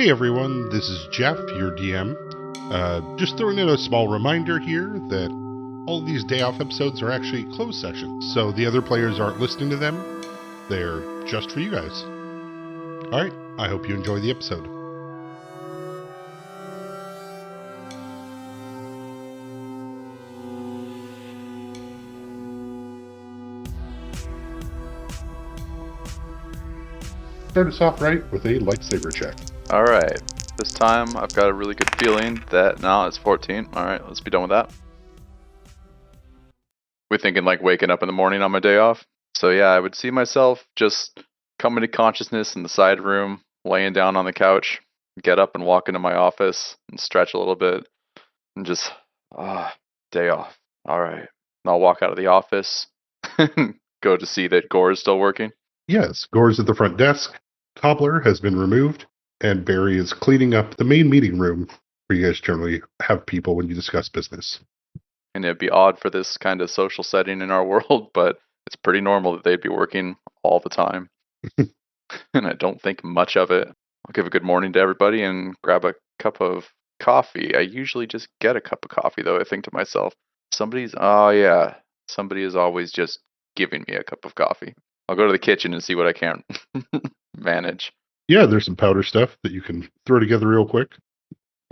Hey everyone, this is Jeff, your DM. Just throwing in a small reminder here that all of these day off episodes are actually closed sessions, so the other players aren't listening to them. They're just for you guys. Alright, I hope you enjoy the episode. Start us off right with a lightsaber check. Alright, this time I've got a really good feeling that now it's 14. Alright, let's be done with that. We're thinking like waking up in the morning on my day off. So yeah, I would see myself just coming to consciousness in the side room, laying down on the couch, get up and walk into my office and stretch a little bit and just, day off. Alright, I'll walk out of the office and go to see that Gore is still working. Yes, Gore's at the front desk, Cobbler has been removed, and Barry is cleaning up the main meeting room where you guys generally have people when you discuss business. And it'd be odd for this kind of social setting in our world, but it's pretty normal that they'd be working all the time. And I don't think much of it. I'll give a good morning to everybody and grab a cup of coffee. I usually just get a cup of coffee, though. I think to myself, somebody is always just giving me a cup of coffee. I'll go to the kitchen and see what I can manage. Yeah, there's some powder stuff that you can throw together real quick.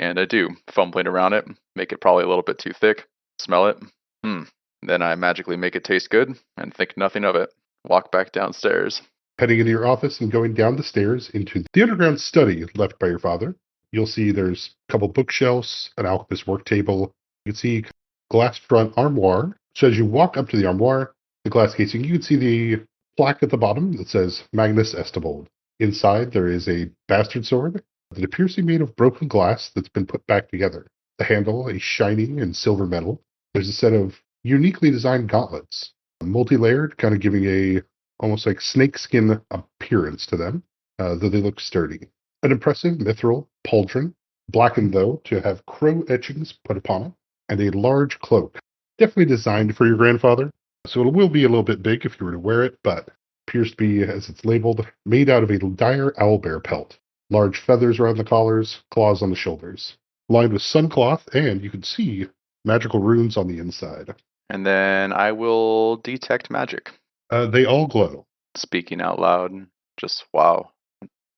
And I do, fumbling around it, make it probably a little bit too thick, smell it. Then I magically make it taste good and think nothing of it. Walk back downstairs. Heading into your office and going down the stairs into the underground study left by your father, you'll see there's a couple bookshelves, an alchemist work table. You can see glass front armoire. So as you walk up to the armoire, the glass casing, you can see the plaque at the bottom that says Magnus Estebold. Inside, there is a bastard sword that appears to be made of broken glass that's been put back together. The handle, a shiny and silver metal. There's a set of uniquely designed gauntlets, multi-layered, kind of giving a almost like snakeskin appearance to them, though they look sturdy. An impressive mithril pauldron, blackened though to have crow etchings put upon it, and a large cloak, definitely designed for your grandfather. So it will be a little bit big if you were to wear it, but appears to be, as it's labeled, made out of a dire owlbear pelt. Large feathers around the collars, claws on the shoulders. Lined with sun cloth, and you can see magical runes on the inside. And then I will detect magic. They all glow. Speaking out loud, just wow.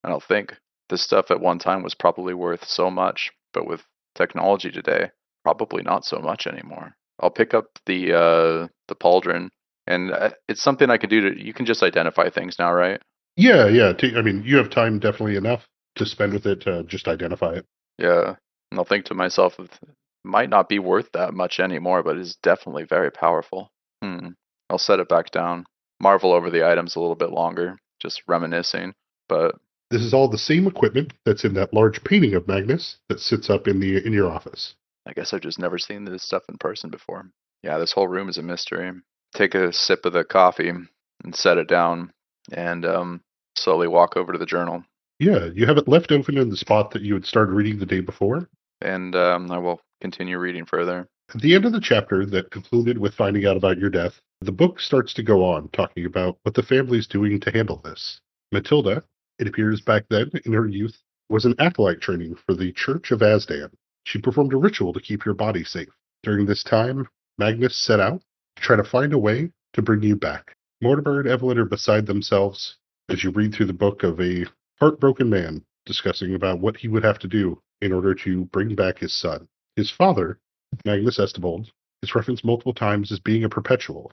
I don't think this stuff at one time was probably worth so much, but with technology today, probably not so much anymore. I'll pick up the pauldron, and it's something I can do to. You can just identify things now, right? Yeah. I mean, you have time definitely enough to spend with it to just identify it. Yeah, and I'll think to myself, it might not be worth that much anymore, but it's definitely very powerful. I'll set it back down. Marvel over the items a little bit longer, just reminiscing. But this is all the same equipment that's in that large painting of Magnus that sits up in your office. I guess I've just never seen this stuff in person before. Yeah, this whole room is a mystery. Take a sip of the coffee and set it down, and slowly walk over to the journal. Yeah, you have it left open in the spot that you had started reading the day before. And I will continue reading further. At the end of the chapter that concluded with finding out about your death, the book starts to go on, talking about what the family's doing to handle this. Matilda, it appears back then, in her youth, was an acolyte training for the Church of Azdan. She performed a ritual to keep your body safe. During this time, Magnus set out to try to find a way to bring you back. Mortimer and Evelyn are beside themselves as you read through the book of a heartbroken man discussing about what he would have to do in order to bring back his son. His father, Magnus Estebold, is referenced multiple times as being a perpetual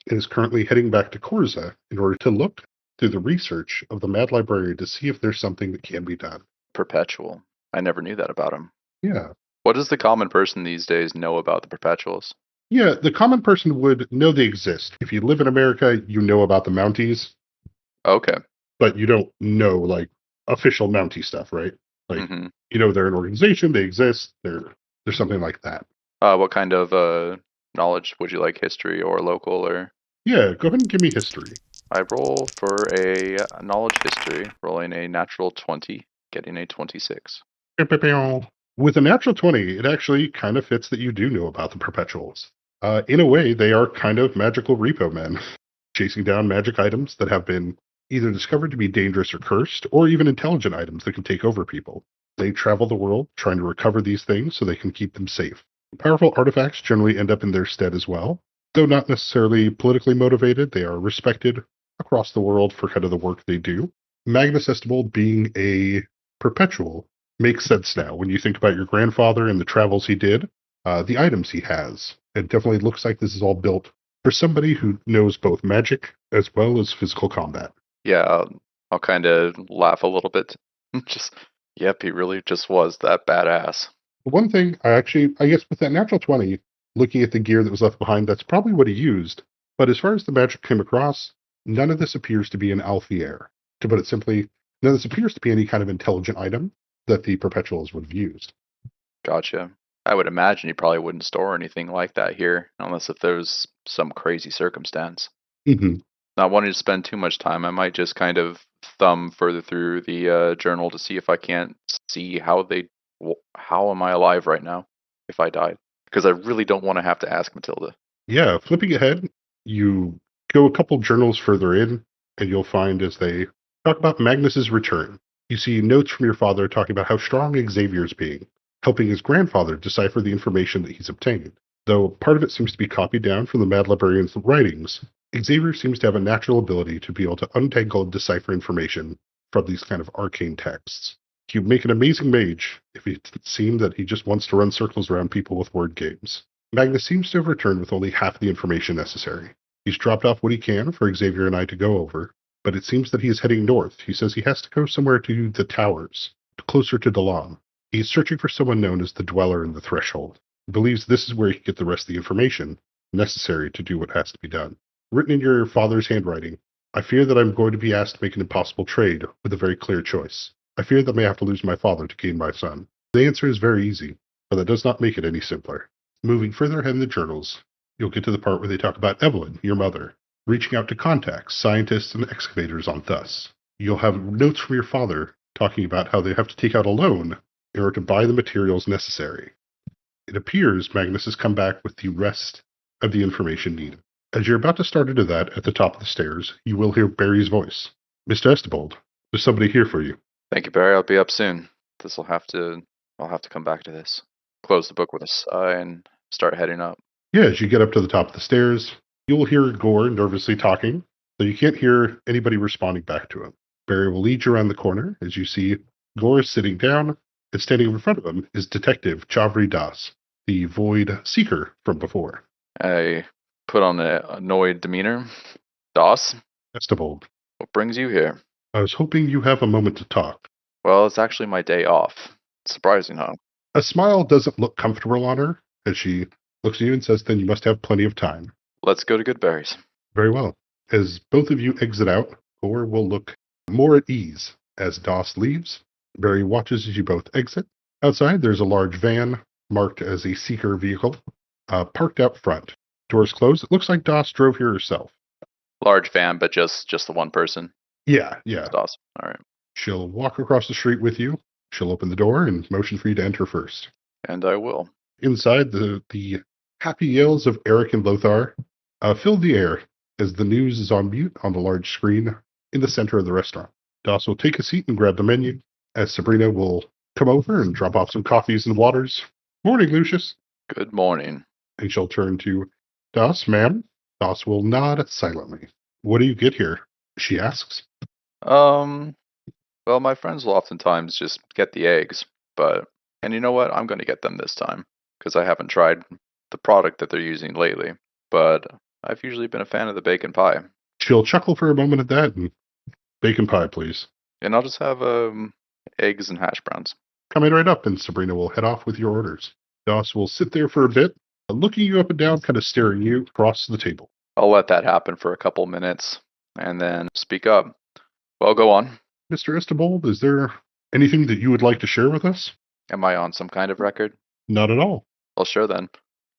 and is currently heading back to Corza in order to look through the research of the Mad Librarian to see if there's something that can be done. Perpetual. I never knew that about him. Yeah. What does the common person these days know about the perpetuals? Yeah, the common person would know they exist. If you live in America, you know about the Mounties. Okay. But you don't know, like, official Mountie stuff, right? Like, you know they're an organization, they exist, they're something like that. What kind of knowledge would you like? History or local or? Yeah, go ahead and give me history. I roll for a knowledge history, rolling a natural 20, getting a 26. With a natural 20, it actually kind of fits that you do know about the Perpetuals. In a way, they are kind of magical repo men, chasing down magic items that have been either discovered to be dangerous or cursed, or even intelligent items that can take over people. They travel the world trying to recover these things so they can keep them safe. Powerful artifacts generally end up in their stead as well. Though not necessarily politically motivated, they are respected across the world for kind of the work they do. Magnus Estebold being a perpetual makes sense now when you think about your grandfather and the travels he did, the items he has. It definitely looks like this is all built for somebody who knows both magic as well as physical combat. Yeah, I'll kind of laugh a little bit. Just, yep, he really just was that badass. One thing I guess with that natural 20, looking at the gear that was left behind, that's probably what he used. But as far as the magic came across, none of this appears to be an Alfier. To put it simply, none of this appears to be any kind of intelligent item that the Perpetuals would have used. Gotcha. I would imagine he probably wouldn't store anything like that here, unless if there's some crazy circumstance. hmm Not wanting to spend too much time, I might just kind of thumb further through the journal to see if I can't see how am I alive right now if I died? Because I really don't want to have to ask Matilda. Yeah, flipping ahead, you go a couple journals further in, and you'll find as they talk about Magnus's return, you see notes from your father talking about how strong Xavier's being, helping his grandfather decipher the information that he's obtained. Though part of it seems to be copied down from the Mad Librarian's writings, Xavier seems to have a natural ability to be able to untangle and decipher information from these kind of arcane texts. He'd make an amazing mage if it seemed that he just wants to run circles around people with word games. Magnus seems to have returned with only half the information necessary. He's dropped off what he can for Xavier and I to go over, but it seems that he is heading north. He says he has to go somewhere to the towers, closer to Delon. He's searching for someone known as the Dweller in the Threshold. He believes this is where he can get the rest of the information necessary to do what has to be done. Written in your father's handwriting, I fear that I'm going to be asked to make an impossible trade with a very clear choice. I fear that I may have to lose my father to gain my son. The answer is very easy, but that does not make it any simpler. Moving further ahead in the journals, you'll get to the part where they talk about Evelyn, your mother, reaching out to contacts, scientists, and excavators on Thus. You'll have notes from your father talking about how they have to take out a loan in order to buy the materials necessary. It appears Magnus has come back with the rest of the information needed. As you're about to start into that at the top of the stairs, you will hear Barry's voice. Mr. Estebold, there's somebody here for you. Thank you, Barry. I'll be up soon. I'll have to come back to this. Close the book with a sigh and start heading up. Yeah, as you get up to the top of the stairs, you will hear Gore nervously talking, though you can't hear anybody responding back to him. Barry will lead you around the corner as you see Gore sitting down, and standing in front of him is Detective Chavri Das, the Void Seeker from before. I put on an annoyed demeanor. Doss, Estebold, what brings you here? I was hoping you have a moment to talk. Well, it's actually my day off. Surprising, huh? A smile doesn't look comfortable on her as she looks at you and says, then you must have plenty of time. Let's go to Goodberry's. Very well. As both of you exit out, Gore will look more at ease as Doss leaves. Barry watches as you both exit. Outside, there's a large van marked as a seeker vehicle, parked out front. Doors closed. It looks like Doss drove here herself. Large van, but just the one person. Yeah. Doss. All right. She'll walk across the street with you. She'll open the door and motion for you to enter first. And I will. Inside, the happy yells of Eric and Lothar fill the air as the news is on mute on the large screen in the center of the restaurant. Doss will take a seat and grab the menu, as Sabrina will come over and drop off some coffees and waters. Morning, Lucious. Good morning. And she'll turn to Doss, ma'am. Doss will nod silently. What do you get here? She asks. Well, my friends will oftentimes just get the eggs, and you know what? I'm going to get them this time, because I haven't tried the product that they're using lately, but I've usually been a fan of the bacon pie. She'll chuckle for a moment at that and bacon pie, please. And I'll just have, eggs and hash browns. Coming right up, and Sabrina will head off with your orders. Doss will sit there for a bit, looking you up and down, kind of staring you across the table. I'll let that happen for a couple minutes, and then speak up. Well, go on. Mr. Estebold, is there anything that you would like to share with us? Am I on some kind of record? Not at all. Well, sure then.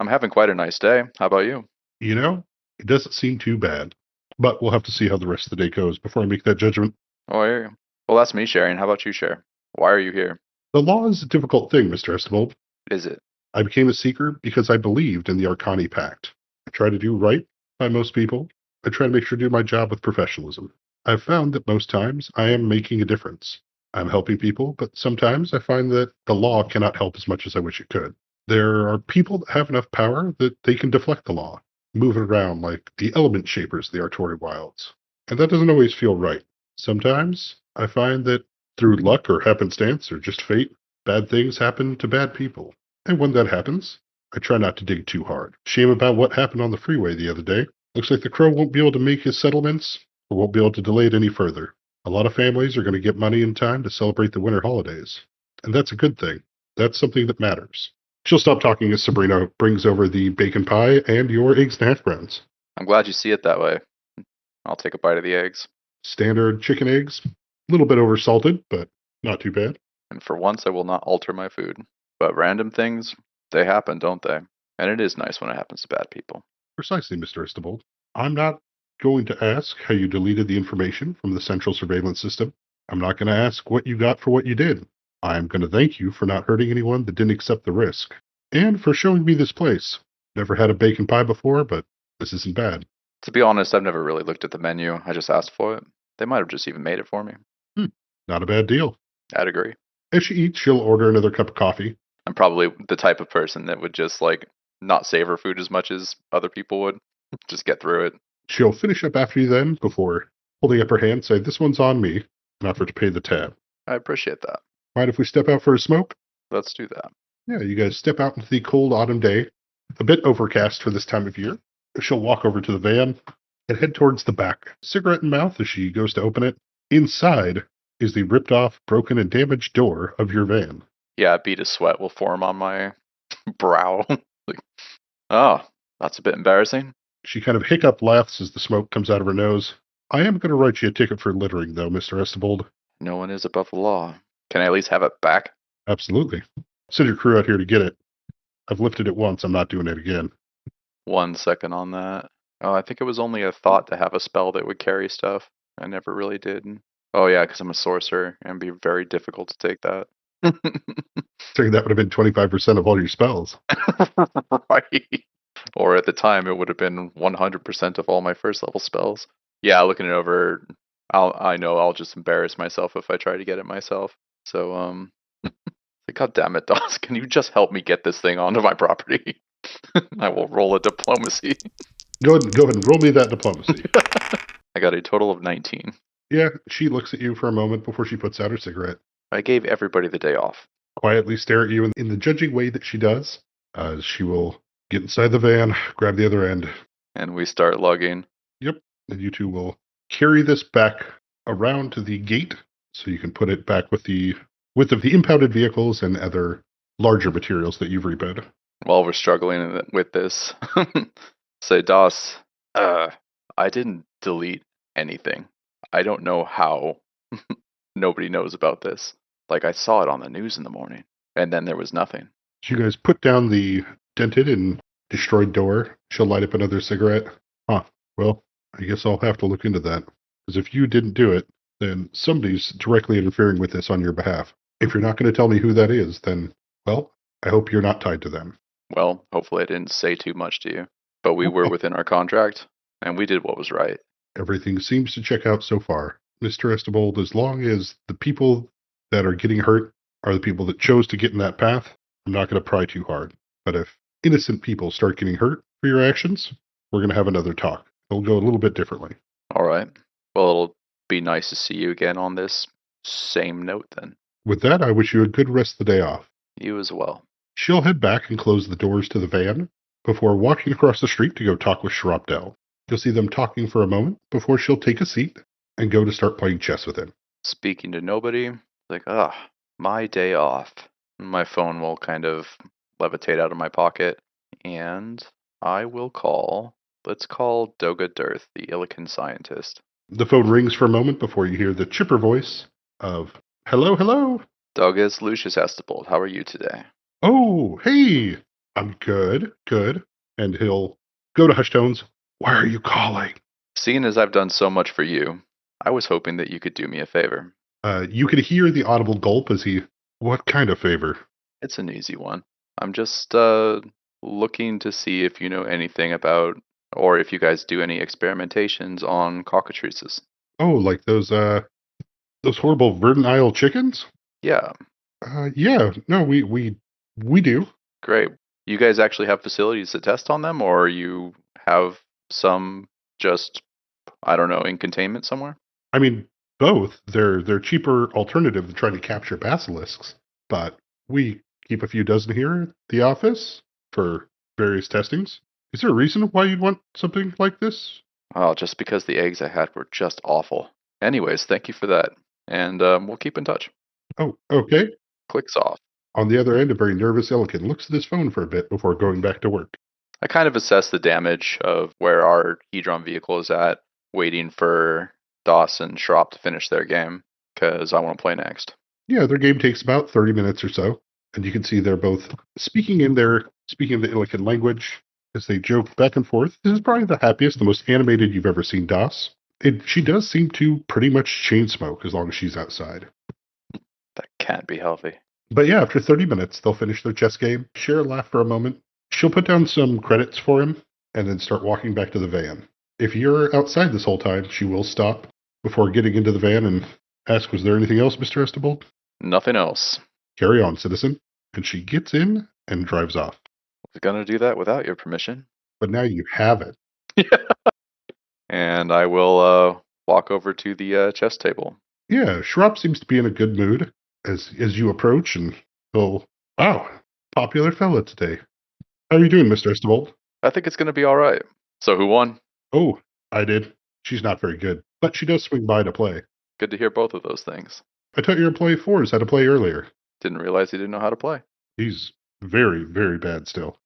I'm having quite a nice day. How about you? You know, it doesn't seem too bad. But we'll have to see how the rest of the day goes before I make that judgment. Oh, I hear you. Well, that's me sharing. How about you share? Why are you here? The law is a difficult thing, Mr. Estebold. Is it? I became a seeker because I believed in the Arcani Pact. I try to do right by most people. I try to make sure to do my job with professionalism. I've found that most times I am making a difference. I'm helping people, but sometimes I find that the law cannot help as much as I wish it could. There are people that have enough power that they can deflect the law, move it around like the element shapers of the Artori Wilds. And that doesn't always feel right. Sometimes I find that through luck or happenstance or just fate, bad things happen to bad people. And when that happens, I try not to dig too hard. Shame about what happened on the freeway the other day. Looks like the Crow won't be able to make his settlements or won't be able to delay it any further. A lot of families are going to get money in time to celebrate the winter holidays. And that's a good thing. That's something that matters. She'll stop talking as Sabrina brings over the bacon pie and your eggs and hash browns. I'm glad you see it that way. I'll take a bite of the eggs. Standard chicken eggs, a little bit oversalted, but not too bad. And for once, I will not alter my food. But random things, they happen, don't they? And it is nice when it happens to bad people. Precisely, Mr. Estebold. I'm not going to ask how you deleted the information from the central surveillance system. I'm not going to ask what you got for what you did. I'm going to thank you for not hurting anyone that didn't accept the risk. And for showing me this place. Never had a bacon pie before, but this isn't bad. To be honest, I've never really looked at the menu. I just asked for it. They might have just even made it for me. Not a bad deal. I'd agree. As she eats, she'll order another cup of coffee. I'm probably the type of person that would just not savor food as much as other people would. Just get through it. She'll finish up after you then before holding up her hand, say, "This one's on me," and offer to pay the tab. I appreciate that. Mind if we step out for a smoke? Let's do that. Yeah, you guys step out into the cold autumn day, a bit overcast for this time of year. She'll walk over to the van and head towards the back, cigarette in mouth as she goes to open it. Inside is the ripped off, broken, and damaged door of your van. Yeah, a bead of sweat will form on my brow. Oh, that's a bit embarrassing. She kind of hiccup laughs as the smoke comes out of her nose. I am going to write you a ticket for littering, though, Mr. Estebold. No one is above the law. Can I at least have it back? Absolutely. Send your crew out here to get it. I've lifted it once. I'm not doing it again. 1 second on that. Oh, I think it was only a thought to have a spell that would carry stuff. I never really did. Oh yeah, because I'm a sorcerer, and it'd be very difficult to take that. Saying that would have been 25% of all your spells. Right. Or at the time, it would have been 100% of all my first level spells. Yeah, looking it over, I know I'll just embarrass myself if I try to get it myself. So, God damn it, Doss, can you just help me get this thing onto my property? I will roll a diplomacy. Go ahead and roll me that diplomacy. I got a total of 19. Yeah, she looks at you for a moment before she puts out her cigarette. I gave everybody the day off. Quietly stare at you in the judging way that she does. She will get inside the van, grab the other end. And we start lugging. Yep. And you two will carry this back around to the gate so you can put it back with the width of the impounded vehicles and other larger materials that you've repoed. While we're struggling with this, say, Doss, I didn't delete anything. I don't know how nobody knows about this. I saw it on the news in the morning, and then there was nothing. So you guys put down the dented and destroyed door. She'll light up another cigarette. Huh. Well, I guess I'll have to look into that. Because if you didn't do it, then somebody's directly interfering with this on your behalf. If you're not going to tell me who that is, then, well, I hope you're not tied to them. Well, hopefully I didn't say too much to you. But we were within our contract, and we did what was right. Everything seems to check out so far. Mr. Estebold, as long as the people that are getting hurt are the people that chose to get in that path, I'm not going to pry too hard. But if innocent people start getting hurt for your actions, we're going to have another talk. It'll go a little bit differently. All right. Well, it'll be nice to see you again on this same note then. With that, I wish you a good rest of the day off. You as well. She'll head back and close the doors to the van before walking across the street to go talk with Shrapdell. You'll see them talking for a moment before she'll take a seat and go to start playing chess with him. Speaking to nobody, my day off. My phone will kind of levitate out of my pocket, and I will let's call Doga Dirth, the Illican scientist. The phone rings for a moment before you hear the chipper voice of, "Hello, hello." Doga, it's Lucious Estebold. How are you today? "Oh, hey, I'm good. And he'll go to hush tones. "Why are you calling?" Seeing as I've done so much for you, I was hoping that you could do me a favor. You could hear the audible gulp as he, "What kind of favor?" It's an easy one. I'm just looking to see if you know anything about, or if you guys do any experimentations on cockatrices. "Oh, like those Those horrible Verdant Isle chickens? Yeah, Yeah, no, we do. great. You guys actually have facilities to test on them, or you have some just, I don't know, in containment somewhere? I mean, both. They're cheaper alternative than trying to capture basilisks, but we keep a few dozen here at the office for various testings. Is there a reason why you'd want something like this? Oh, just because the eggs I had were just awful. Anyways, thank you for that. And we'll keep in touch. Oh, okay. Clicks off. On the other end, a very nervous Illican looks at his phone for a bit before going back to work. I kind of assess the damage of where our Hedron vehicle is at, waiting for Doss and Schropp to finish their game, because I want to play next. Yeah, their game takes about 30 minutes or so, and you can see they're both speaking the Illican language as they joke back and forth. This is probably the happiest, the most animated you've ever seen Doss. She does seem to pretty much chain smoke as long as she's outside. That can't be healthy. But yeah, after 30 minutes, they'll finish their chess game, share a laugh for a moment. She'll put down some credits for him, and then start walking back to the van. If you're outside this whole time, she will stop before getting into the van and ask, "Was there anything else, Mr. Estebold?" Nothing else. "Carry on, citizen." And she gets in and drives off. I was going to do that without your permission. But now you have it. And I will walk over to the chess table. Yeah, Schropp seems to be in a good mood as you approach, and he'll, "Wow, popular fella today. How are you doing, Mr. Estebold?" I think it's going to be all right. So who won? "Oh, I did. She's not very good, but she does swing by to play. Good to hear both of those things. I taught your employee fours how to play earlier. Didn't realize he didn't know how to play. He's very, very bad still."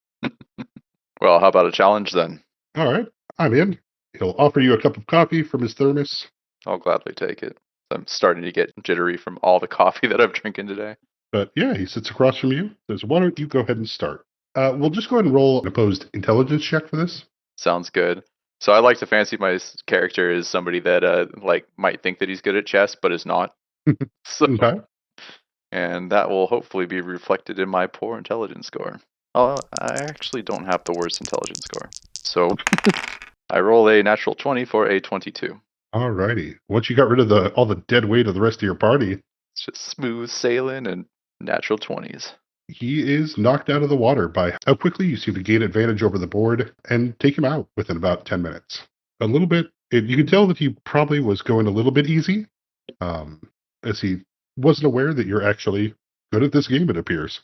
Well, how about a challenge then? "All right, I'm in." He'll offer you a cup of coffee from his thermos. I'll gladly take it. I'm starting to get jittery from all the coffee that I've drinking today. But yeah, he sits across from you. Says, "Why don't you go ahead and start?" We'll just go ahead and roll an opposed intelligence check for this. Sounds good. So I like to fancy my character as somebody that like might think that he's good at chess but is not. So, Okay. and that will hopefully be reflected in my poor intelligence score. Oh, I actually don't have the worst intelligence score. So I roll a natural 20 for a 22. All righty. Once you got rid of all the dead weight of the rest of your party, It's just smooth sailing and natural 20s. he is knocked out of the water by how quickly you seem to gain advantage over the board and take him out within about 10 minutes. A little bit, you can tell that he probably was going a little bit easy, as he wasn't aware that you're actually good at this game, it appears.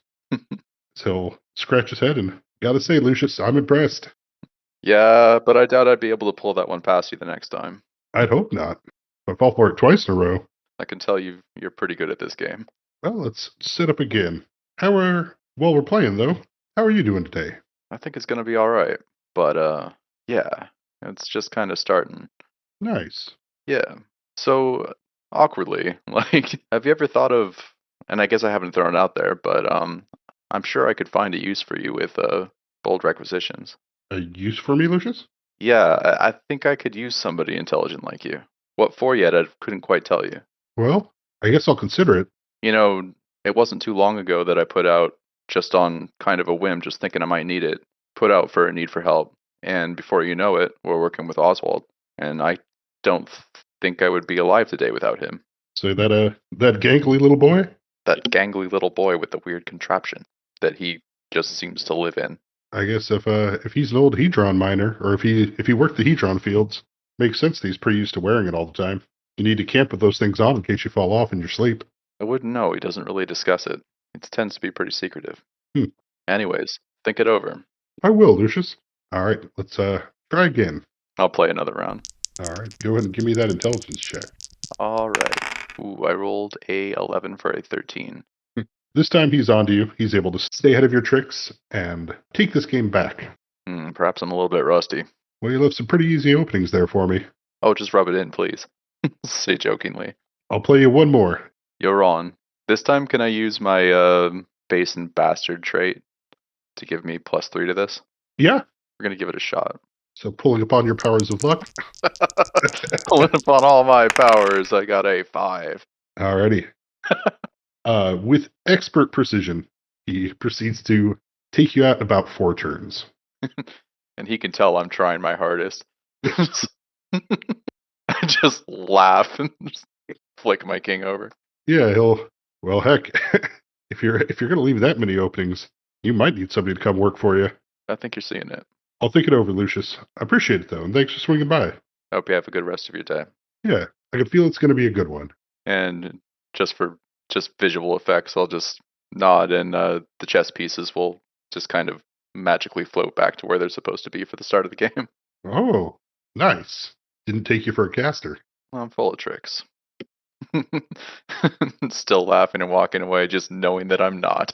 So he'll scratch his head and, "Gotta say, Lucious, I'm impressed." Yeah, but I doubt I'd be able to pull that one past you the next time. "I'd hope not. If I fall for it twice in a row." I can tell you're pretty good at this game. "Well, let's set up again. While we're playing, though, how are you doing today?" I think it's gonna be all right. But yeah, it's just kind of starting. "Nice." Yeah. So awkwardly, like, have you ever thought of? And I guess I haven't thrown it out there, but I'm sure I could find a use for you with bold requisitions. "A use for me, Lucius?" Yeah, I think I could use somebody intelligent like you. What for yet? I couldn't quite tell you. "Well, I guess I'll consider it." You know, it wasn't too long ago that I put out just on kind of a whim, just thinking I might need it, put out for a need for help. And before you know it, we're working with Oswald. And I don't think I would be alive today without him. "Say that gangly little boy?" That gangly little boy with the weird contraption that he just seems to live in. "I guess if he's an old Hedron miner, or if he worked the Hedron fields, makes sense that he's pretty used to wearing it all the time. You need to camp with those things on in case you fall off in your sleep." I wouldn't know. He doesn't really discuss it. It tends to be pretty secretive. Hmm. Anyways, think it over. "I will, Lucius." "All right, let's try again." I'll play another round. "All right, go ahead and give me that intelligence check." All right. Ooh, I rolled a 11 for a 13. This time he's onto you. He's able to stay ahead of your tricks and take this game back. Perhaps I'm a little bit rusty. "Well, you left some pretty easy openings there for me. Oh, just rub it in, please. Say jokingly. I'll play you one more." You're on. This time, can I use my base and bastard trait to give me +3 to this? "Yeah." We're going to give it a shot. So pulling upon your powers of luck. Pulling upon all my powers, I got a 5. Alrighty. With expert precision, he proceeds to take you out in about 4 turns. And he can tell I'm trying my hardest. I just laugh and just Flick my king over. Yeah, he'll. Well, heck, if you're gonna leave that many openings, you might need somebody to come work for you. I think you're seeing it. I'll think it over, Lucius. I appreciate it though, and thanks for swinging by. I hope you have a good rest of your day. Yeah, I can feel it's gonna be a good one. And just visual effects, I'll just nod, and the chess pieces will just kind of magically float back to where they're supposed to be for the start of the game. Oh, nice. Didn't take you for a caster. I'm full of tricks. Still laughing and walking away, just knowing that I'm not.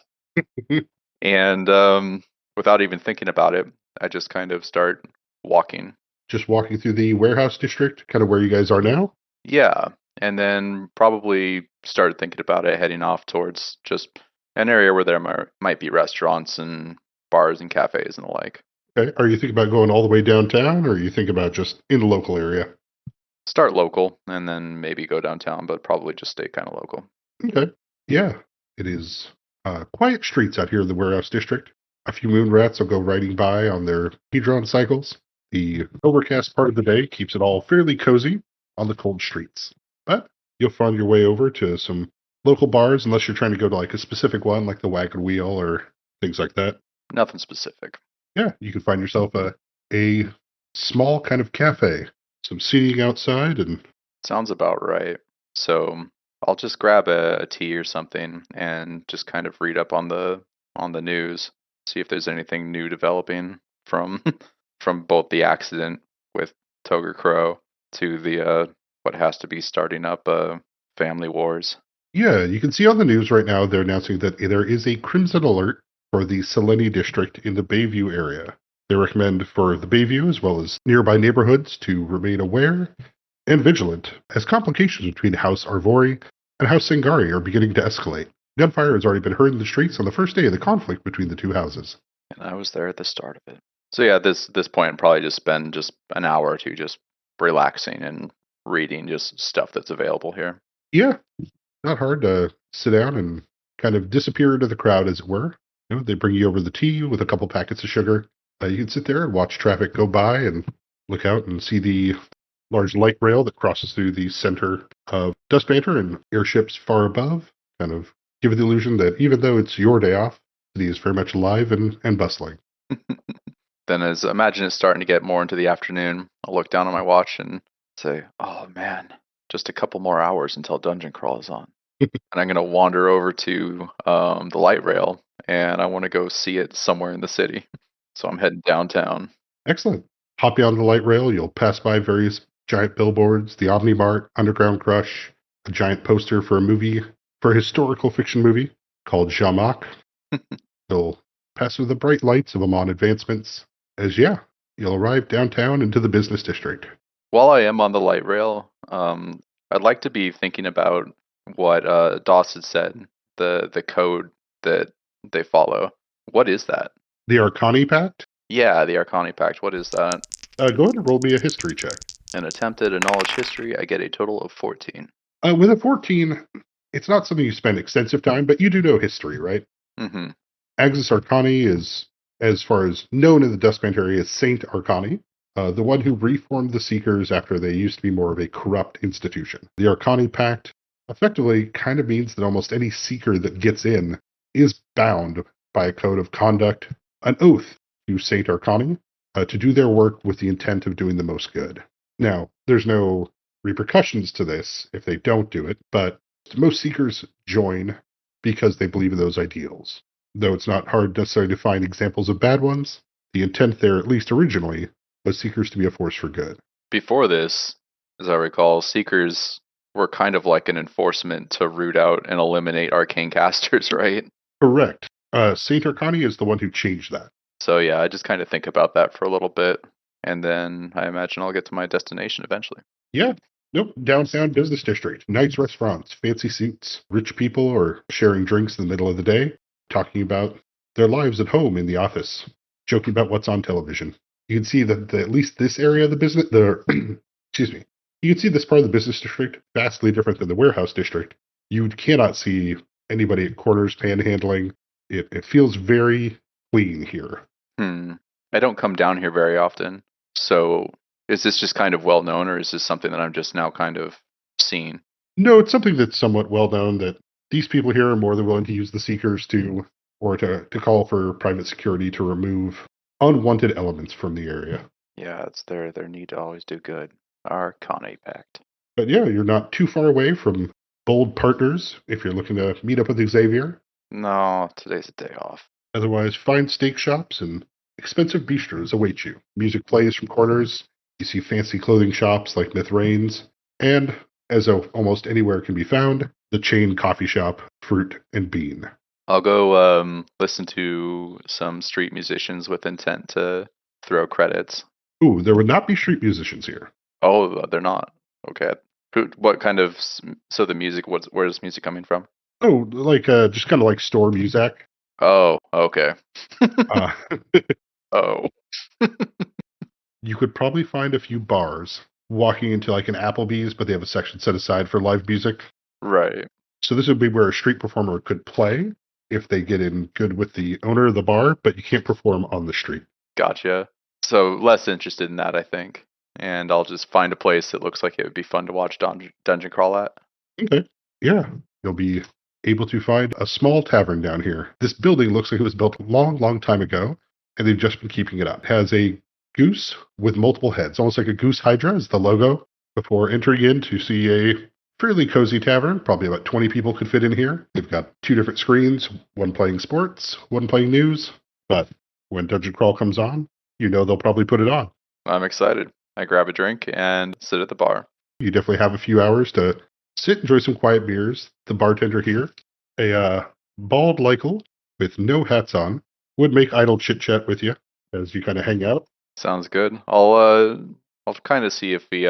And without even thinking about it, I just kind of start walking. Just walking through the warehouse district, kind of where you guys are now. Yeah, and then probably started thinking about it, heading off towards just an area where there might be restaurants and bars and cafes and the like. Okay. Are you thinking about going all the way downtown, or are you thinking about just in the local area? Start local and then maybe go downtown, but probably just stay kind of local. Okay. Yeah, it is quiet streets out here in the warehouse district. A few moon rats will go riding by on their hedron cycles. The overcast part of the day keeps it all fairly cozy on the cold streets. But you'll find your way over to some local bars, unless you're trying to go to like a specific one, like the Wagon Wheel or things like that. Nothing specific. Yeah, you can find yourself a small kind of cafe, some seating outside, and Sounds about right. So I'll just grab a tea or something and just kind of read up on the news, see if there's anything new developing from from both the accident with Toger Crow to the what has to be starting up family wars. yeah, you can see on the news right now they're announcing that there is a crimson alert for the Selene district in the Bayview area. They recommend for the Bayview as well as nearby neighborhoods to remain aware and vigilant as complications between House Arvori and House Sangari are beginning to escalate. Gunfire has already been heard in the streets on the first day of the conflict between the two houses. And I was there at the start of it. So yeah, this point I'd probably just spend just an hour or two just relaxing and reading just stuff that's available here. Yeah, not hard to sit down and kind of disappear into the crowd, as it were. They bring you over the tea with a couple packets of sugar. You can sit there and watch traffic go by and look out and see the large light rail that crosses through the center of Dust Banter and airships far above, kind of give it the illusion that even though it's your day off, the city is very much alive and bustling. Then as I imagine it's starting to get more into the afternoon, I'll look down on my watch and say, "Oh man, just a couple more hours until Dungeon Crawl is on." And I'm gonna wander over to the light rail, and I want to go see it somewhere in the city. So I'm heading downtown. Excellent. Hop you on the light rail, you'll pass by various giant billboards, the Omnimart, Underground Crush, a giant poster for a historical fiction movie called Jamak. You'll pass through the bright lights of Amon advancements as, yeah, you'll arrive downtown into the business district. While I am on the light rail, I'd like to be thinking about what Doss had said, the code that they follow. What is that? The Arcani Pact? Yeah, the Arcani Pact. What is that? Go ahead and roll me a history check. An attempt at a knowledge history. I get a total of 14. With a 14, it's not something you spend extensive time, but you do know history, right? Mm-hmm. Axis Arcani is, as far as known in the Dustband area, is Saint Arcani, the one who reformed the Seekers after they used to be more of a corrupt institution. The Arcani Pact effectively kind of means that almost any Seeker that gets in is bound by a code of conduct, an oath to Saint Arcani, to do their work with the intent of doing the most good. Now, there's no repercussions to this if they don't do it, but most Seekers join because they believe in those ideals. Though it's not hard necessarily to find examples of bad ones, the intent there, at least originally, was Seekers to be a force for good. Before this, as I recall, Seekers were kind of like an enforcement to root out and eliminate arcane casters, right? Correct. Saint Arcani is the one who changed that. So yeah, I just kind of think about that for a little bit, and then I imagine I'll get to my destination eventually. Yeah. Nope. Downtown business district. Nice restaurants, fancy suits, rich people are sharing drinks in the middle of the day, talking about their lives at home in the office, joking about what's on television. You can see that at least this area of the business, excuse me, you can see this part of the business district vastly different than the warehouse district. You cannot see anybody at corners panhandling. It feels very clean here. I don't come down here very often, so is this just kind of well known, or is this something that I'm just now kind of seeing? No, it's something that's somewhat well known that these people here are more than willing to use the Seekers to call for private security to remove unwanted elements from the area. Yeah, it's their need to always do good. Our Kane Pact. But yeah, you're not too far away from bold partners if you're looking to meet up with Xavier. No, today's a day off. Otherwise, fine steak shops and expensive bistros await you. Music plays from corners. You see fancy clothing shops like Myth Rains, and as almost anywhere can be found, the chain coffee shop Fruit and Bean. I'll go listen to some street musicians with intent to throw credits. Ooh, there would not be street musicians here. Oh, they're not. Okay. What kind of so the music? Where's music coming from? Oh, like just kind of like store music. Oh, okay. Uh, Oh, you could probably find a few bars walking into like an Applebee's, but they have a section set aside for live music. right. So this would be where a street performer could play if they get in good with the owner of the bar, but you can't perform on the street. Gotcha. So less interested in that, I think. And I'll just find a place that looks like it would be fun to watch dungeon crawl at. Okay. Yeah. You'll be able to find a small tavern down here. This building looks like it was built a long, long time ago, and they've just been keeping it up. It has a goose with multiple heads, almost like a goose hydra is the logo. Before entering in to see a fairly cozy tavern, probably about 20 people could fit in here. They've got two different screens, one playing sports, one playing news. But when Dungeon Crawl comes on, you know they'll probably put it on. I'm excited. I grab a drink and sit at the bar. You definitely have a few hours to sit, enjoy some quiet beers. The bartender here, a bald Lykel with no hats on, would make idle chit chat with you as you kind of hang out. Sounds good. I'll kind of see if he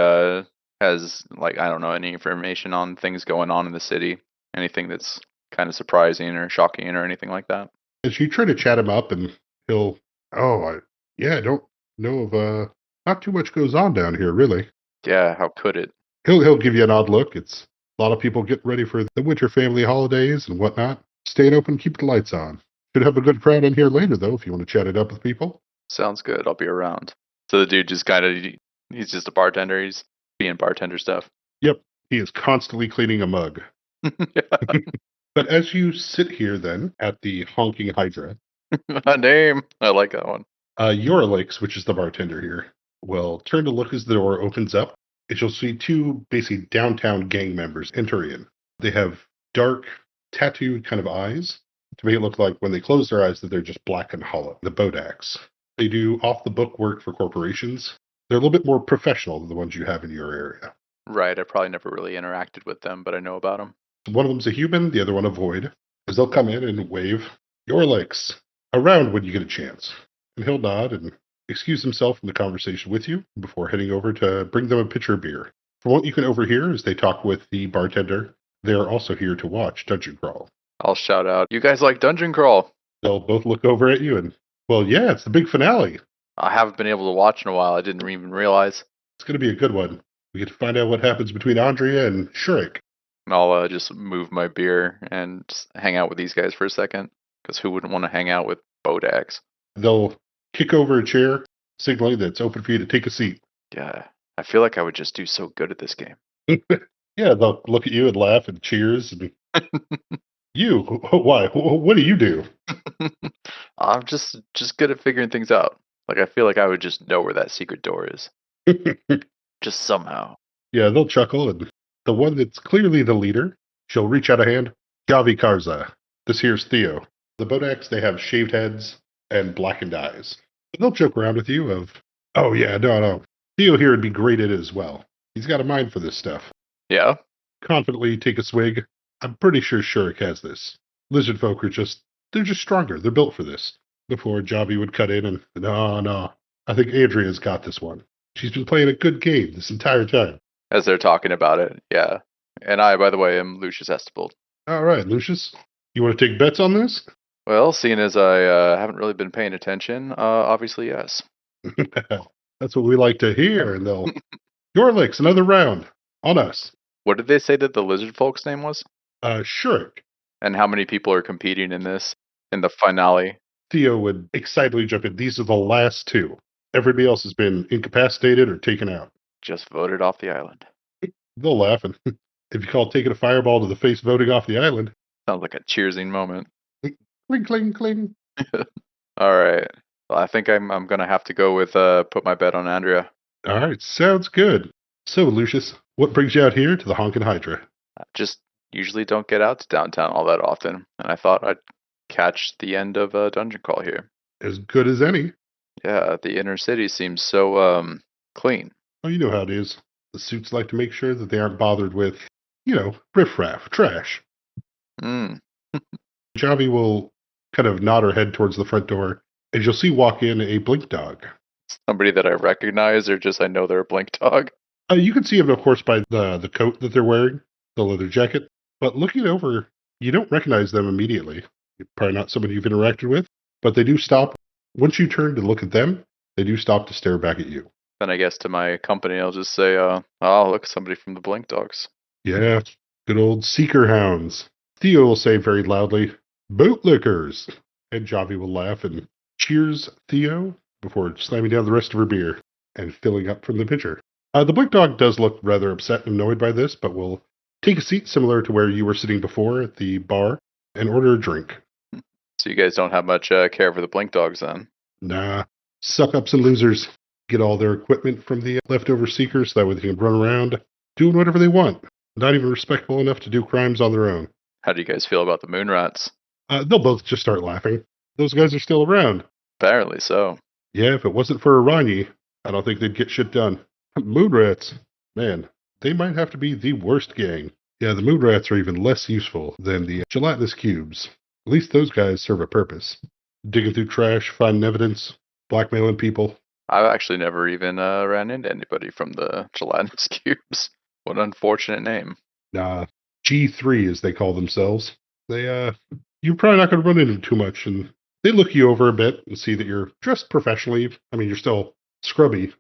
has like I don't know any information on things going on in the city, anything that's kind of surprising or shocking or anything like that. As you try to chat him up, and he'll, oh, I don't know of, not too much goes on down here, really. Yeah, how could it? He'll give you an odd look. It's a lot of people getting ready for the winter family holidays and whatnot. Staying open, keep the lights on. Should have a good crowd in here later, though, if you want to chat it up with people. Sounds good. I'll be around. So the dude just kind of he's just a bartender. He's being bartender stuff. Yep, he is constantly cleaning a mug. But as you sit here then at the honking hydra, A name. I like that one. Yorlix, which is the bartender here, will turn to look as the door opens up, and you'll see two basically downtown gang members enter in. They have dark, tattooed kind of eyes to make it look like when they close their eyes that they're just black and hollow. The Bodaks. They do off the book work for corporations. They're a little bit more professional than the ones you have in your area. Right. I probably never really interacted with them, but I know about them. One of them's a human, the other one a void, as they'll come in and wave Yorlix around when you get a chance. And he'll nod and excuse himself from the conversation with you before heading over to bring them a pitcher of beer. From what you can overhear as they talk with the bartender, they are also here to watch Dungeon Crawl. I'll shout out, "You guys like dungeon crawl?" They'll both look over at you and, well, yeah, it's the big finale. I haven't been able to watch in a while. I didn't even realize. It's going to be a good one. We get to find out what happens between Andrea and Shrek. And I'll just move my beer and just hang out with these guys for a second. Because who wouldn't want to hang out with Bodaks? They'll kick over a chair, signaling that it's open for you to take a seat. Yeah, I feel like I would just do so good at this game. Yeah, they'll look at you and laugh and cheers. And you, why? What do you do? I'm just good at figuring things out. Like I feel like I would just know where that secret door is. Just somehow. Yeah, they'll chuckle, and the one that's clearly the leader, she'll reach out a hand. Gavi Karza. This here's Theo. The Bodaks, they have shaved heads and blackened eyes. But they'll joke around with you of, oh yeah, no. Theo here would be great at it as well. He's got a mind for this stuff. Yeah. Confidently take a swig. I'm pretty sure Shurik has this. Lizard folk are they're just stronger. They're built for this. Before Javi would cut in and, no. I think Adria's got this one. She's been playing a good game this entire time. As they're talking about it, yeah. And I, by the way, am Lucious Estebold. All right, Lucius. You want to take bets on this? Well, seeing as I haven't really been paying attention, obviously yes. That's what we like to hear. And they'll, Yorlix, another round on us. What did they say that the lizard folk's name was? Shurik. And how many people are competing in this, in the finale? Theo would excitedly jump in. These are the last two. Everybody else has been incapacitated or taken out. Just voted off the island. They'll laugh, and If you call taking a fireball to the face voting off the island. Sounds like a cheersing moment. Cling, cling, cling. All right. Well, I think I'm gonna have to go with put my bet on Andrea. All right, sounds good. So, Lucius, what brings you out here to the Honkin' Hydra? I just usually don't get out to downtown all that often, and I thought I'd catch the end of a dungeon crawl here. As good as any. Yeah, the inner city seems so clean. Oh, you know how it is. The suits like to make sure that they aren't bothered with, riffraff, trash. Mm. Javi will kind of nod her head towards the front door, as you'll see walk in a blink dog. Somebody that I recognize, or just I know they're a blink dog. You can see him, of course, by the coat that they're wearing, the leather jacket. But looking over, you don't recognize them immediately. Probably not somebody you've interacted with, but they do stop. Once you turn to look at them, they do stop to stare back at you. Then I guess to my company, I'll just say, oh, look, somebody from the Blink Dogs. Yeah, good old seeker hounds. Theo will say very loudly, "Bootlickers!" And Javi will laugh and cheers Theo before slamming down the rest of her beer and filling up from the pitcher. The Blink Dog does look rather upset and annoyed by this, but will take a seat similar to where you were sitting before at the bar and order a drink. So you guys don't have much care for the Blink Dogs then? Nah, suck-ups and losers get all their equipment from the leftover seekers, that way they can run around doing whatever they want. Not even respectable enough to do crimes on their own. How do you guys feel about the Moon Rats? They'll both just start laughing. Those guys are still around. Apparently so. Yeah, if it wasn't for Arani, I don't think they'd get shit done. Moon Rats, man, they might have to be the worst gang. Yeah, the Moon Rats are even less useful than the gelatinous cubes. At least those guys serve a purpose. Digging through trash, finding evidence, blackmailing people. I've actually never even ran into anybody from the gelatinous cubes. What an unfortunate name. Nah, G3 as they call themselves. You're probably not going to run into too much, and they look you over a bit and see that you're dressed professionally. I mean, you're still scubby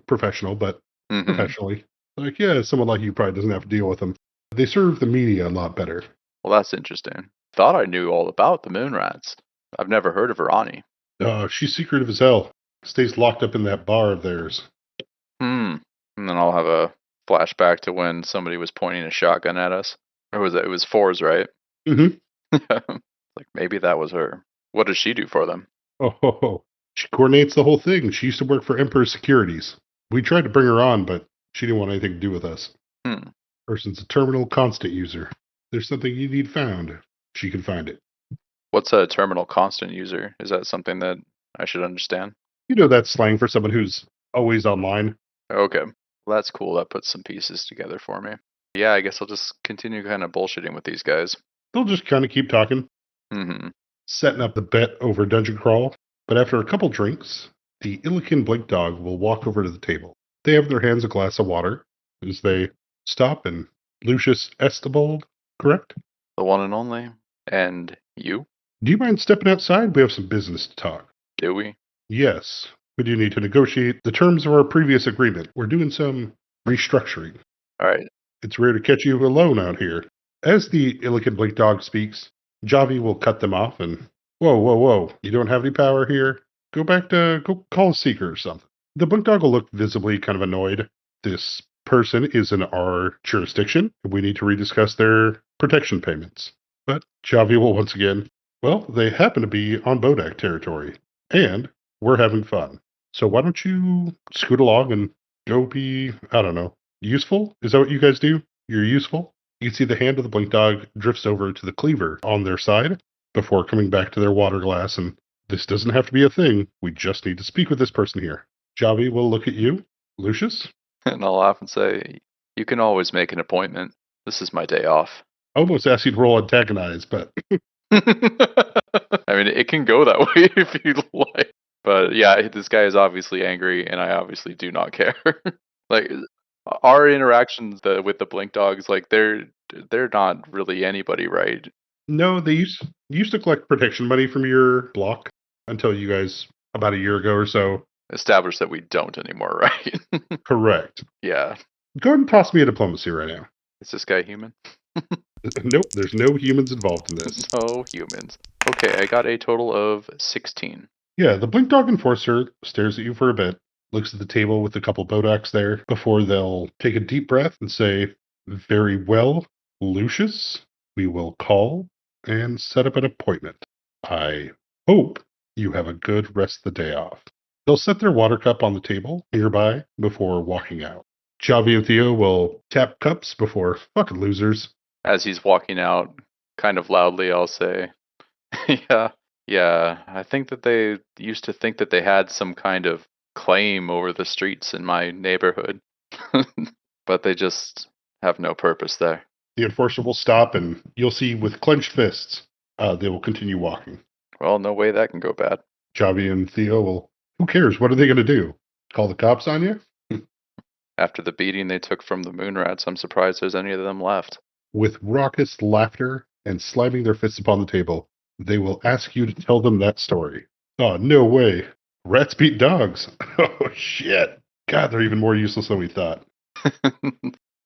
professional, but professionally. Like, yeah, someone like you probably doesn't have to deal with them. They serve the media a lot better. Well, that's interesting. Thought I knew all about the Moon Rats. I've never heard of Arani. She's secretive as hell. Stays locked up in that bar of theirs. And then I'll have a flashback to when somebody was pointing a shotgun at us. Or was it? It was Fours, right? Mm-hmm. Like maybe that was her. What does she do for them? Oh, she coordinates the whole thing. She used to work for Emperor Securities. We tried to bring her on, but she didn't want anything to do with us. Person's a terminal constant user. There's something you need found. She can find it. What's a terminal constant user? Is that something that I should understand? You know that's slang for someone who's always online. Okay. Well, that's cool. That puts some pieces together for me. Yeah, I guess I'll just continue kind of bullshitting with these guys. They'll just kind of keep talking. Setting up the bet over Dungeon Crawl. But after a couple drinks, the Illican Blink Dog will walk over to the table. They have in their hands a glass of water as they stop, and Lucious Estebold, correct? The one and only. And you? Do you mind stepping outside? We have some business to talk. Do we? Yes. We do need to negotiate the terms of our previous agreement. We're doing some restructuring. All right. It's rare to catch you alone out here. As the Illican Blink Dog speaks, Javi will cut them off and, whoa. You don't have any power here? Go call a seeker or something. The Blink Dog will look visibly kind of annoyed. This person is in our jurisdiction. We need to rediscuss their protection payments. But Javi will once again, well, they happen to be on Bodak territory. And we're having fun. So why don't you scoot along and go be, I don't know, useful? Is that what you guys do? You're useful? You can see the hand of the Blink Dog drifts over to the cleaver on their side before coming back to their water glass, and this doesn't have to be a thing. We just need to speak with this person here. Javi will look at you. Lucius? And I'll laugh and say, you can always make an appointment. This is my day off. I almost asked you to roll antagonize, but... I mean, it can go that way if you like. But yeah, this guy is obviously angry, and I obviously do not care. Like, our interactions with the Blink Dogs, like, they're not really anybody, right? No, they used to collect protection money from your block until you guys, about a year ago or so, established that we don't anymore, right? Correct. Yeah. Go ahead and toss me a diplomacy right now. Is this guy human? Nope, there's no humans involved in this. No humans. Okay, I got a total of 16. Yeah, the Blink Dog Enforcer stares at you for a bit, looks at the table with a couple Bodaks there before they'll take a deep breath and say, Very well, Lucius. We will call and set up an appointment. I hope you have a good rest of the day off. They'll set their water cup on the table nearby before walking out. Javi and Theo will tap cups before fucking losers. As he's walking out, kind of loudly, I'll say, yeah, yeah, I think that they used to think that they had some kind of claim over the streets in my neighborhood, but they just have no purpose there. The enforcer will stop, and you'll see with clenched fists, they will continue walking. Well, no way that can go bad. Javi and Theo will, who cares? What are they going to do? Call the cops on you? After the beating they took from the Moonrats, I'm surprised there's any of them left. With raucous laughter and slamming their fists upon the table, they will ask you to tell them that story. Oh, no way. Rats beat dogs. Oh, shit. God, they're even more useless than we thought.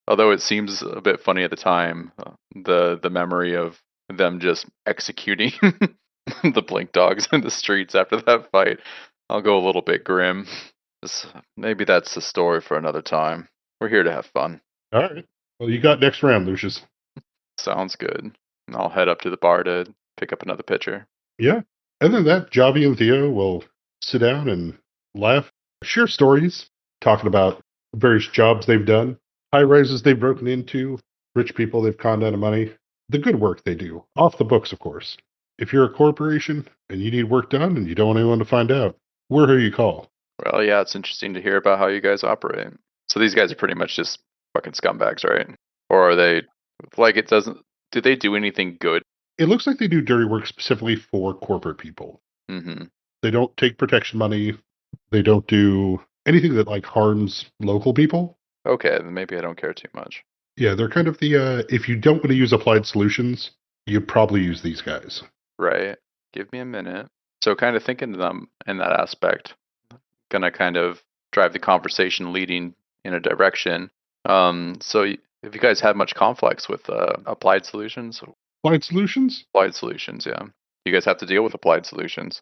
Although it seems a bit funny at the time, the memory of them just executing the blink dogs in the streets after that fight, I'll go a little bit grim. Maybe that's the story for another time. We're here to have fun. All right. Well, you got next round, Lucius. Sounds good. And I'll head up to the bar to pick up another pitcher. Yeah. Other than that, Javi and Theo will sit down and laugh, share stories, talking about various jobs they've done, high rises they've broken into, rich people they've conned out of money, the good work they do, off the books, of course. If you're a corporation and you need work done and you don't want anyone to find out, we're who you call. Well, yeah, it's interesting to hear about how you guys operate. So these guys are pretty much just fucking scumbags, right? Or are they like it doesn't? Do they do anything good? It looks like they do dirty work specifically for corporate people. Mm-hmm. They don't take protection money. They don't do anything that like harms local people. Okay, then maybe I don't care too much. Yeah, they're kind of the if you don't want to use applied solutions, you probably use these guys. Right. Give me a minute. So kind of thinking of them in that aspect, gonna kind of drive the conversation leading in a direction. Have you guys had much conflicts with applied solutions? Applied solutions? Applied solutions, yeah. You guys have to deal with applied solutions.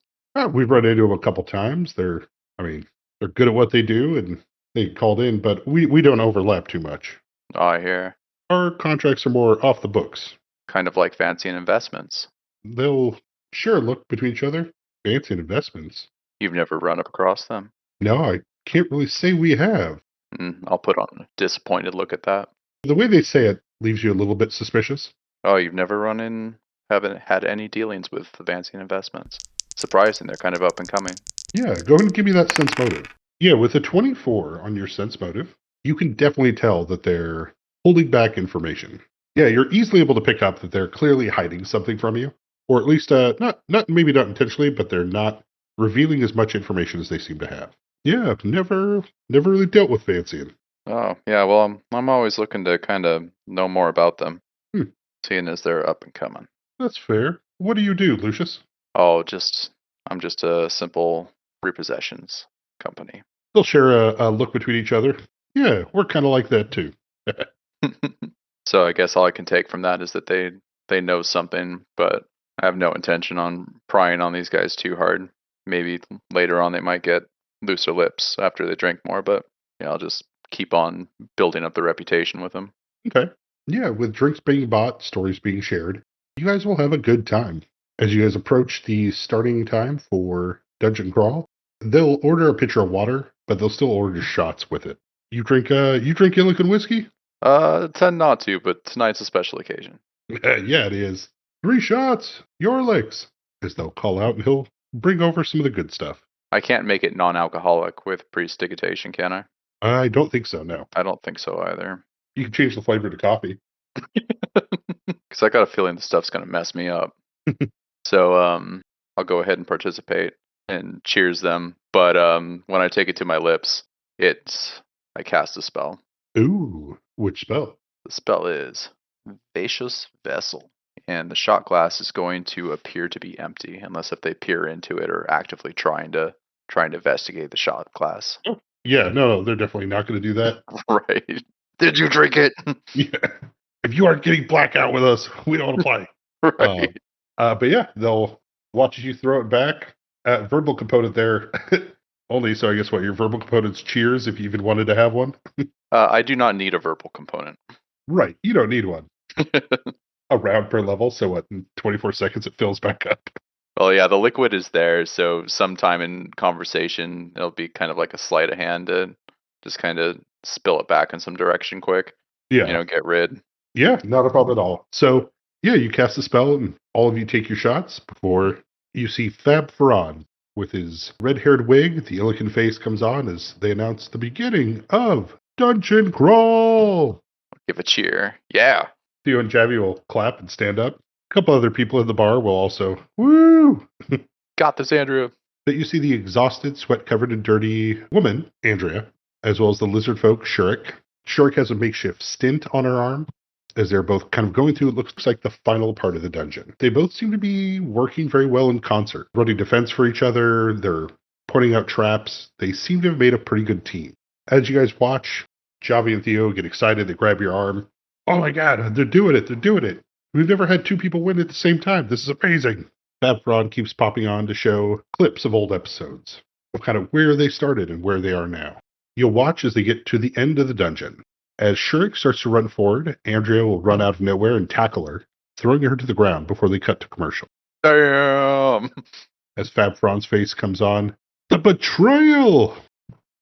We've run into them a couple times. I mean, they're good at what they do, and they called in, but we don't overlap too much. Oh, I hear. Our contracts are more off the books. Kind of like fancy investments. They'll sure look between each other. Fancy investments. You've never run up across them. No, I can't really say we have. I'll put on a disappointed look at that. The way they say it leaves you a little bit suspicious. Oh, you've never haven't had any dealings with fancy investments. Surprising, they're kind of up and coming. Yeah, go ahead and give me that sense motive. Yeah, with a 24 on your sense motive, you can definitely tell that they're holding back information. Yeah, you're easily able to pick up that they're clearly hiding something from you, or at least not maybe not intentionally, but they're not revealing as much information as they seem to have. Yeah, I've never really dealt with fancying. Oh, yeah, well, I'm always looking to kind of know more about them, Hmm. seeing as they're up and coming. That's fair. What do you do, Lucius? Oh, I'm just a simple repossessions company. They'll share a look between each other. Yeah, we're kind of like that too. So I guess all I can take from that is that they know something, but I have no intention on prying on these guys too hard. Maybe later on they might get looser lips after they drink more, but yeah, I'll just keep on building up the reputation with them. Okay. Yeah, with drinks being bought, stories being shared, you guys will have a good time. As you guys approach the starting time for Dungeon Crawl, they'll order a pitcher of water, but they'll still order shots with it. You drink Illican whiskey? Tend not to, but tonight's a special occasion. Yeah, it is. 3 shots, your licks. As they'll call out and he'll bring over some of the good stuff. I can't make it non-alcoholic with prestigitation, can I? I don't think so, no. I don't think so either. You can change the flavor to coffee. Because I got a feeling the stuff's gonna mess me up. So I'll go ahead and participate and cheers them. But when I take it to my lips, I cast a spell. Ooh, which spell? The spell is Vacious Vessel, and the shot glass is going to appear to be empty unless if they peer into it or actively trying to investigate the shot glass. Oh, yeah, no, they're definitely not going to do that. Right? Did you drink it? Yeah. If you aren't getting blackout with us, we don't want to play. Right. But yeah, they'll watch as you throw it back. Verbal component there only. So I guess what your verbal component's cheers if you even wanted to have one. I do not need a verbal component. Right. You don't need one. A round per level, so what, in 24 seconds it fills back up. Well, yeah, the liquid is there, so sometime in conversation, it'll be kind of like a sleight of hand to just kind of spill it back in some direction quick. Yeah. Get rid. Yeah, not a problem at all. So, yeah, you cast the spell, and all of you take your shots before you see Fab Farron with his red haired wig. The Illican face comes on as they announce the beginning of Dungeon Crawl. Give a cheer. Yeah. Theo and Javi will clap and stand up. A couple other people in the bar will also, woo! Got this, Andrew. But you see the exhausted, sweat covered, and dirty woman, Andrea, as well as the lizard folk, Shurik. Shurik has a makeshift stint on her arm as they're both kind of going through, it looks like, the final part of the dungeon. They both seem to be working very well in concert, running defense for each other. They're pointing out traps. They seem to have made a pretty good team. As you guys watch, Javi and Theo get excited. They grab your arm. Oh my God, they're doing it. They're doing it. We've never had two people win at the same time. This is amazing. Fabron keeps popping on to show clips of old episodes of kind of where they started and where they are now. You'll watch as they get to the end of the dungeon. As Shurik starts to run forward, Andrea will run out of nowhere and tackle her, throwing her to the ground before they cut to commercial. Damn. As Fabron's face comes on, the betrayal!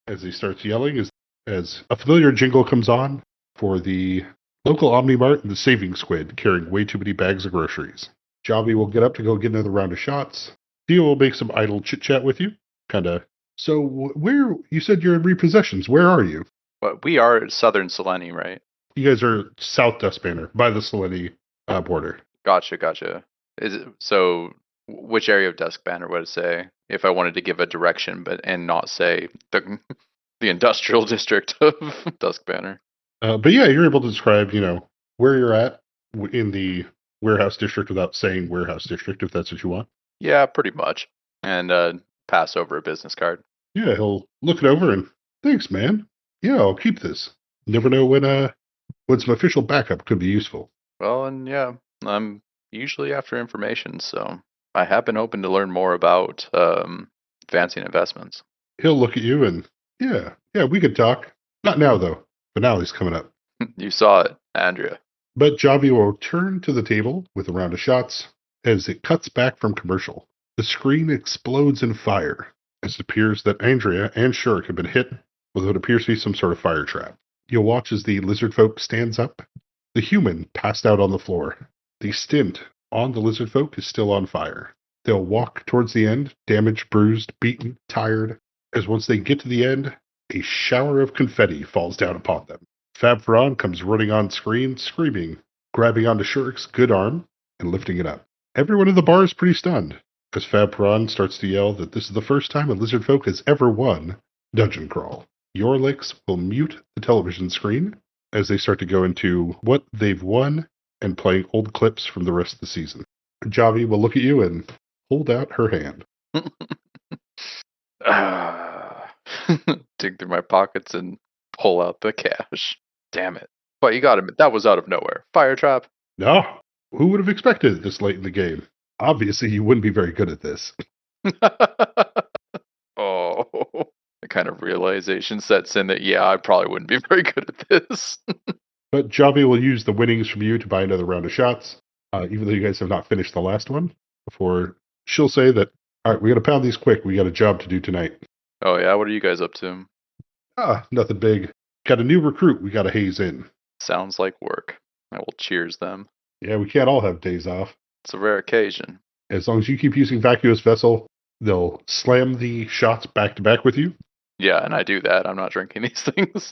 As he starts yelling, as a familiar jingle comes on for the local Omnimart and the Saving Squid carrying way too many bags of groceries. Javi will get up to go get another round of shots. Theo will make some idle chit-chat with you. So where, you said you're in repossessions. Where are you? But we are Southern Selene, right? You guys are South Dustbanner, by the Selene border. Gotcha. Is it so? Which area of Duskbanner would it say if I wanted to give a direction, and not say the industrial district of Duskbanner? But yeah, you're able to describe, where you're at in the warehouse district without saying warehouse district, if that's what you want. Yeah, pretty much. And pass over a business card. Yeah, he'll look it over and thanks, man. Yeah, I'll keep this. Never know when some official backup could be useful. Well, and yeah, I'm usually after information, so I have been open to learn more about advancing investments. He'll look at you and yeah, we could talk. Not now though. Finale's coming up. You saw it, Andrea. But Javi will return to the table with a round of shots as it cuts back from commercial. The screen explodes in fire as it appears that Andrea and Shurik have been hit with what appears to be some sort of fire trap. You'll watch as the lizard folk stands up. The human passed out on the floor. The stint on the lizard folk is still on fire. They'll walk towards the end, damaged, bruised, beaten, tired, as once they get to the end, a shower of confetti falls down upon them. Fab Farron comes running on screen, screaming, grabbing onto Shurik's good arm and lifting it up. Everyone in the bar is pretty stunned as Fab Farron starts to yell that this is the first time a lizard folk has ever won Dungeon Crawl. Your licks will mute the television screen as they start to go into what they've won and playing old clips from the rest of the season. Javi will look at you and hold out her hand. Dig through my pockets and pull out the cash. Damn it. But you got him. That was out of nowhere. Fire trap. No, who would have expected it this late in the game? Obviously, you wouldn't be very good at this. Oh, the kind of realization sets in that, yeah, I probably wouldn't be very good at this. But Javi will use the winnings from you to buy another round of shots, even though you guys have not finished the last one, before she'll say that, all right, we got to pound these quick. We got a job to do tonight. Oh, yeah? What are you guys up to? Nothing big. Got a new recruit we got to haze in. Sounds like work. I will cheers them. Yeah, we can't all have days off. It's a rare occasion. As long as you keep using Vacuous Vessel, they'll slam the shots back to back with you. Yeah, and I do that. I'm not drinking these things.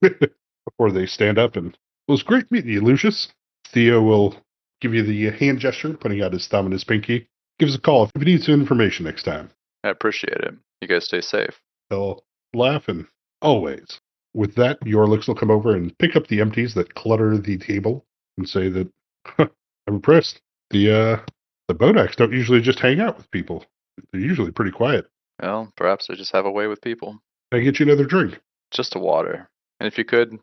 Before they stand up and, well, it's great meeting you, Lucious. Theo will give you the hand gesture, putting out his thumb and his pinky. Give us a call if you need some information next time. I appreciate it. You guys stay safe. They'll laugh and always. With that, Yorlix will come over and pick up the empties that clutter the table and say that, I'm impressed. The Bodax don't usually just hang out with people. They're usually pretty quiet. Well, perhaps I just have a way with people. Can I get you another drink? Just a water. And if you could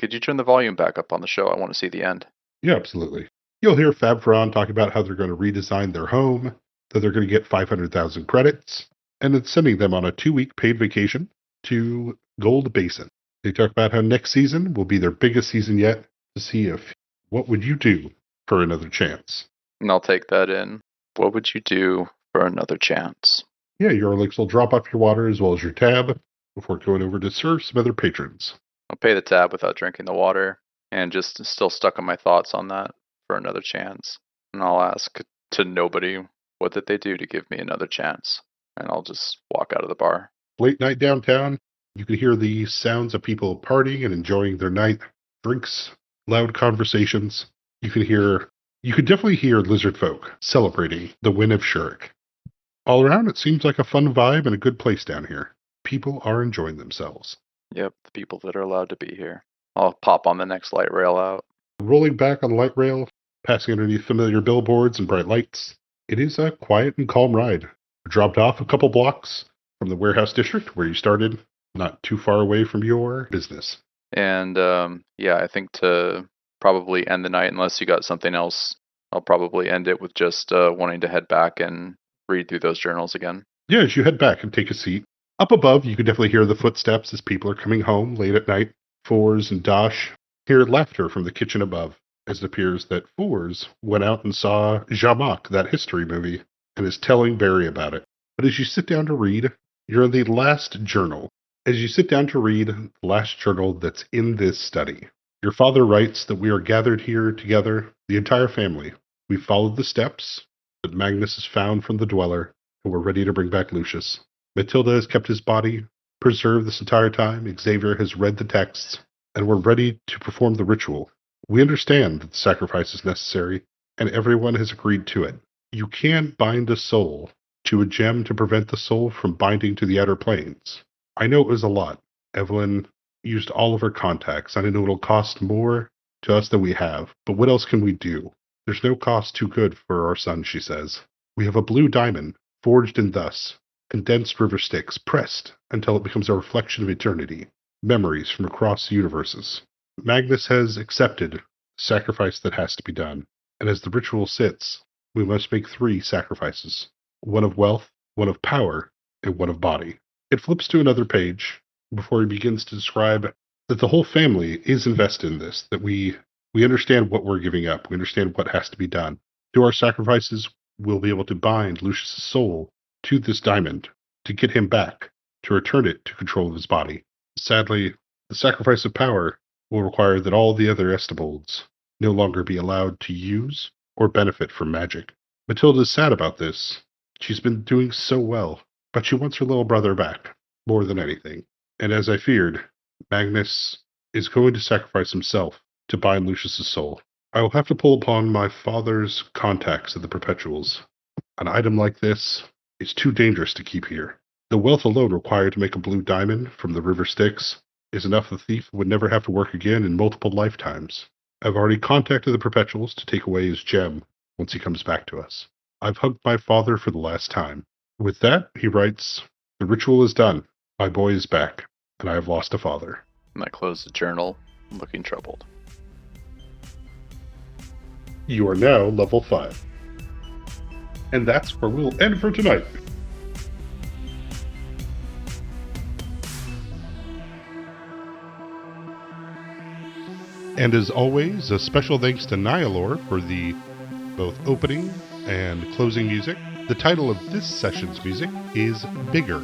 you turn the volume back up on the show? I want to see the end. Yeah, absolutely. You'll hear Fab Farron talk about how they're going to redesign their home, that they're going to get 500,000 credits, and it's sending them on a 2-week paid vacation to Gold Basin. They talk about how next season will be their biggest season yet, to see if what would you do for another chance. And I'll take that in. What would you do for another chance? Yeah, your Elix will drop off your water as well as your tab before going over to serve some other patrons. I'll pay the tab without drinking the water, and just still stuck on my thoughts on that for another chance. And I'll ask to nobody, what did they do to give me another chance? And I'll just walk out of the bar. Late night downtown, you can hear the sounds of people partying and enjoying their night, drinks, loud conversations. You could definitely hear lizard folk celebrating the win of Shurik. All around, it seems like a fun vibe and a good place down here. People are enjoying themselves. Yep, the people that are allowed to be here. I'll pop on the next light rail out. Rolling back on the light rail, passing underneath familiar billboards and bright lights, it is a quiet and calm ride. Dropped off a couple blocks from the warehouse district where you started, not too far away from your business. And yeah, I think to probably end the night, unless you got something else, I'll probably end it with just wanting to head back and read through those journals again. Yeah, as you head back and take a seat, up above, you can definitely hear the footsteps as people are coming home late at night. Fours and Dosh hear laughter from the kitchen above, as it appears that Fours went out and saw Jamak, that history movie, and is telling Barry about it. But as you sit down to read, you're in the last journal. As you sit down to read the last journal that's in this study, your father writes that we are gathered here together, the entire family. We followed the steps that Magnus has found from the Dweller, and we're ready to bring back Lucious. Matilda has kept his body preserved this entire time. Xavier has read the texts, and we're ready to perform the ritual. We understand that the sacrifice is necessary, and everyone has agreed to it. You can bind a soul to a gem to prevent the soul from binding to the outer planes. I know it was a lot. Evelyn used all of her contacts, and I know it'll cost more to us than we have, but what else can we do? There's no cost too good for our son, she says. We have a blue diamond, forged in thus, condensed river sticks, pressed until it becomes a reflection of eternity, memories from across the universes. Magnus has accepted the sacrifice that has to be done, and as the ritual sits, we must make 3 sacrifices, one of wealth, one of power, and one of body. It flips to another page before he begins to describe that the whole family is invested in this, that we understand what we're giving up, we understand what has to be done. Through our sacrifices, we'll be able to bind Lucius' soul to this diamond, to get him back, to return it to control of his body. Sadly, the sacrifice of power will require that all the other Estebolds no longer be allowed to use or benefit from magic. Matilda's sad about this. She's been doing so well, but she wants her little brother back, more than anything. And as I feared, Magnus is going to sacrifice himself to bind Lucius' soul. I will have to pull upon my father's contacts at the Perpetuals. An item like this is too dangerous to keep here. The wealth alone required to make a blue diamond from the river Styx is enough the thief would never have to work again in multiple lifetimes. I've already contacted the Perpetuals to take away his gem once he comes back to us. I've hugged my father for the last time. With that, he writes, the ritual is done. My boy is back, and I have lost a father. And I close the journal, looking troubled. You are now level 5. And that's where we'll end for tonight. And as always, a special thanks to Nihilore for the both opening and closing music. The title of this session's music is Bigger.